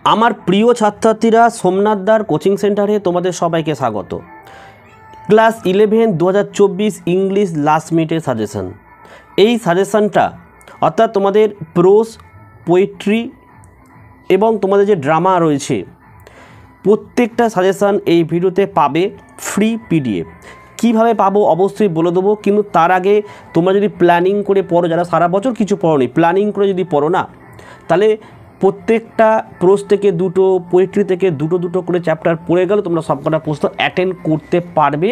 আমার প্রিয় ছাত্রছাত্রীরা, সোমনাথদার কোচিং সেন্টারে তোমাদের সবাইকে স্বাগত। ক্লাস 11 2024 ইংলিশ লাস্ট মিনিটের সাজেশন। এই সাজেশনটা অর্থাৎ তোমাদের প্রোজ, পোয়েট্রি এবং তোমাদের যে ড্রামা রয়েছে প্রত্যেকটা সাজেশন এই ভিডিওতে পাবে ফ্রি পিডিএফ। কীভাবে পাবো অবশ্যই বলে দেবো, কিন্তু তার আগে তোমরা যদি প্ল্যানিং করে পড়ো, যারা সারা বছর কিছু পড়োনি, প্ল্যানিং করে যদি পড়ো না, তাহলে প্রত্যেকটা প্রোজ থেকে দুটো, পোয়েট্রি থেকে দুটো দুটো করে চ্যাপ্টার পড়ে গেলে তোমরা সবকটা প্রশ্ন অ্যাটেন্ড করতে পারবে।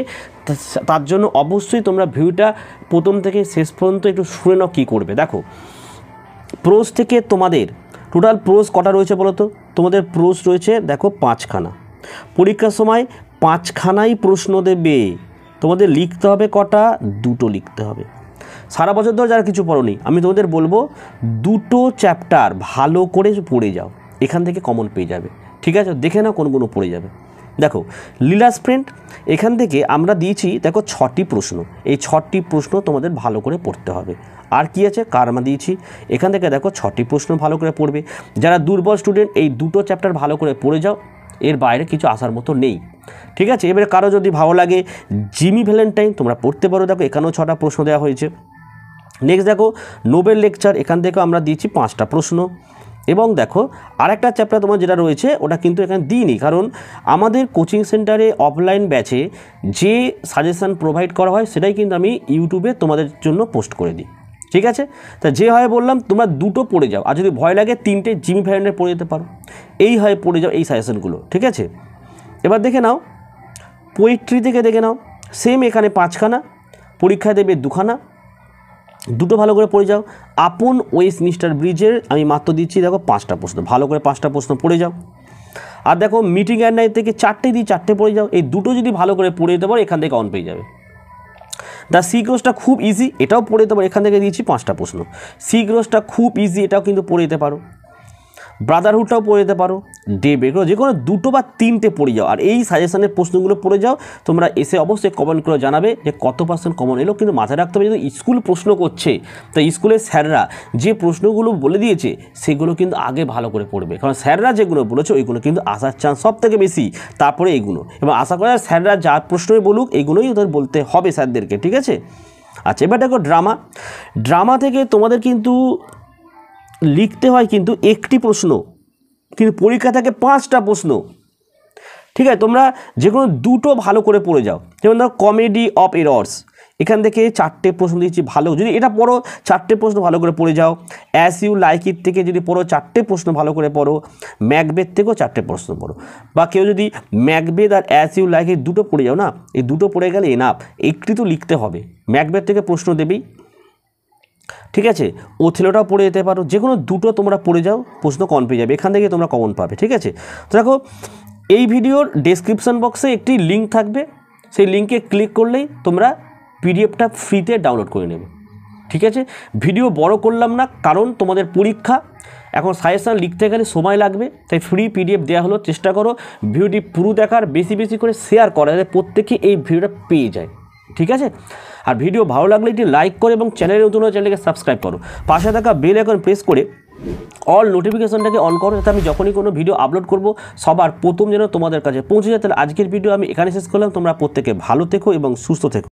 তার জন্য অবশ্যই তোমরা ভিডিওটা প্রথম থেকে শেষ পর্যন্ত একটু শুনে নাও কী করবে। দেখো, প্রোজ থেকে তোমাদের টোটাল প্রোজ কটা রয়েছে বলো তো? তোমাদের প্রোজ রয়েছে দেখো 5খানা। পরীক্ষার সময় 5খানাই প্রশ্ন দেবে, তোমাদের লিখতে হবে কটা? দুটো লিখতে হবে। সারা বছর ধরে যারা কিছু পড়োনি, আমি তোমাদের বলবো দুটো চ্যাপ্টার ভালো করে পড়ে যাও, এখান থেকে কমন পেয়ে যাবে। ঠিক আছে, দেখে নাও কোনগুলো পড়ে যাবে। দেখো, লীলাস ফ্রেন্ড, এখান থেকে আমরা দিয়েছি দেখো 6টি প্রশ্ন। এই 6টি প্রশ্ন তোমাদের ভালো করে পড়তে হবে। আর কি আছে? কার্মা দিয়েছি, এখান থেকে দেখো 6টি প্রশ্ন ভালো করে পড়বে। যারা দুর্বল স্টুডেন্ট, এই দুটো চ্যাপ্টার ভালো করে পড়ে যাও, এর বাইরে কিছু আসার মতো নেই। ঠিক আছে, এবারে কারো যদি ভালো লাগে জিমি ভ্যালেন্টাইন তোমরা পড়তে পারো। দেখো, এখানেও 6টা প্রশ্ন দেওয়া হয়েছে। নেক্সট দেখো নোবেল লেকচার, এখান থেকেও আমরা দিয়েছি 5টা প্রশ্ন। এবং দেখো আরেকটা চ্যাপ্টার তোমার যেটা রয়েছে ওটা কিন্তু এখানে দিইনি, কারণ আমাদের কোচিং সেন্টারে অফলাইন ব্যাচে যে সাজেশান প্রোভাইড করা হয় সেটাই কিন্তু আমি ইউটিউবে তোমাদের জন্য পোস্ট করে দিই। ঠিক আছে, তা যে হয় বললাম তোমরা দুটো পড়ে যাও, আর যদি ভয় লাগে 3টে জিমি ভ্যালেন্টাইন পড়ে যেতে পারো। এই হয় পড়ে যাও এই সাজেশানগুলো। ঠিক আছে, এবার দেখে নাও পোয়েট্রি থেকে দেখে নাও, সেম এখানে 5খানা, পরীক্ষায় দেবে 2খানা, দুটো ভালো করে পড়ে যাও। আপন ওয়েস্টমিনিস্টার ব্রিজের আমি মাত্র দিচ্ছি দেখো 5টা প্রশ্ন, ভালো করে 5টা প্রশ্ন পড়ে যাও। আর দেখো মিটিং অ্যাট নাইট থেকে 4টে দিই, 4টে পড়ে যাও। এই দুটো যদি ভালো করে পড়ে যেতে পারো, এখান থেকে অন পেয়ে যাবে। দ্য সি গ্রোসটা খুব ইজি, এটাও পড়ে যেতে পারো, এখান থেকে দিয়েছি 5টা প্রশ্ন। সি গ্রোসটা খুব ইজি, এটাও কিন্তু পড়ে যেতে পারো। ব্রাদারহুডটাও পড়ে যেতে পারো। ডে ব্রেক, যে কোনো 2 বা 3টে পড়ে যাও। আর এই সাজেশনের প্রশ্নগুলো পড়ে যাও। তোমরা এসে অবশ্যই কমেন্ট করে জানাবে যে কত পার্সেন্ট কমন এলো। কিন্তু মাথায় রাখতে হবে, যদি স্কুল প্রশ্ন করছে তো স্কুলের স্যাররা যে প্রশ্নগুলো বলে দিয়েছে সেগুলো কিন্তু আগে ভালো করে পড়বে, কারণ স্যাররা যেগুলো বলেছে ওইগুলো কিন্তু আসার চান্স সব থেকে বেশি, তারপরে এইগুলো। এবং আশা করা যায় স্যাররা যা প্রশ্নই বলুক এগুলোই ওদের বলতে হবে স্যারদেরকে। ঠিক আছে, আচ্ছা এবার দেখো ড্রামা। ড্রামা থেকে তোমাদের কিন্তু লিখতে হয় কিন্তু একটি প্রশ্ন, কিন্তু পরীক্ষা থেকে 5টা প্রশ্ন। ঠিক আছে, তোমরা যে কোনো দুটো ভালো করে পড়ে যাও। যেমন ধরো কমেডি অফ এরর্স, এখান থেকে 4টে প্রশ্ন দিচ্ছি, ভালো যদি এটা পড়ো 4টে প্রশ্ন ভালো করে পড়ে যাও। অ্যাজ ইউ লাইক ইট থেকে যদি পড়ো 4টে প্রশ্ন ভালো করে পড়ো। ম্যাকবেথ থেকেও 4টে প্রশ্ন পড়ো। বা কেউ যদি ম্যাকবেথ আর অ্যাজ ইউ লাইক ইট দুটো পড়ে যাও না, এই দুটো পড়ে গেলে এনাফ। একটি তো লিখতে হবে, ম্যাকবেথ থেকে প্রশ্ন দেবেই। ঠিক আছে, ওথেলোটাও পড়ে যেতে পারো। যে কোনো দুটো তোমরা পড়ে যাও, প্রশ্ন কমন পেয়ে যাবে, এখান থেকে তোমরা কমন পাবে। ঠিক আছে, তো দেখো এই ভিডিওর ডেসক্রিপশন বক্সে একটি লিঙ্ক থাকবে, সেই লিঙ্কে ক্লিক করলেই তোমরা পিডিএফটা ফ্রিতে ডাউনলোড করে নেবে। ঠিক আছে, ভিডিও বড় করলাম না, কারণ তোমাদের পরীক্ষা, এখন সাজেশান লিখতে গেলে সময় লাগবে, তাই ফ্রি পিডিএফ দেওয়া হলো। চেষ্টা করো ভিডিওটি পুরো দেখার, বেশি বেশি করে শেয়ার করা, যাতে প্রত্যেকে এই ভিডিওটা পেয়ে যায়। ঠিক আছে, আর ভিডিও ভালো লাগলে একটি লাইক করো এবং চ্যানেলে নতুন হলে চ্যানেলকে সাবস্ক্রাইব করো। পাশে থাকা বেল আইকন প্রেস করে অল নোটিফিকেশনটাকে অন করো, যাতে আমি যখনই কোনো ভিডিও আপলোড করব সবার প্রথম যেন তোমাদের কাছে পৌঁছে যায়। তাহলে আজকের ভিডিও আমি এখানে শেষ করলাম। তোমরা প্রত্যেকে ভালো থেকো এবং সুস্থ থেকো।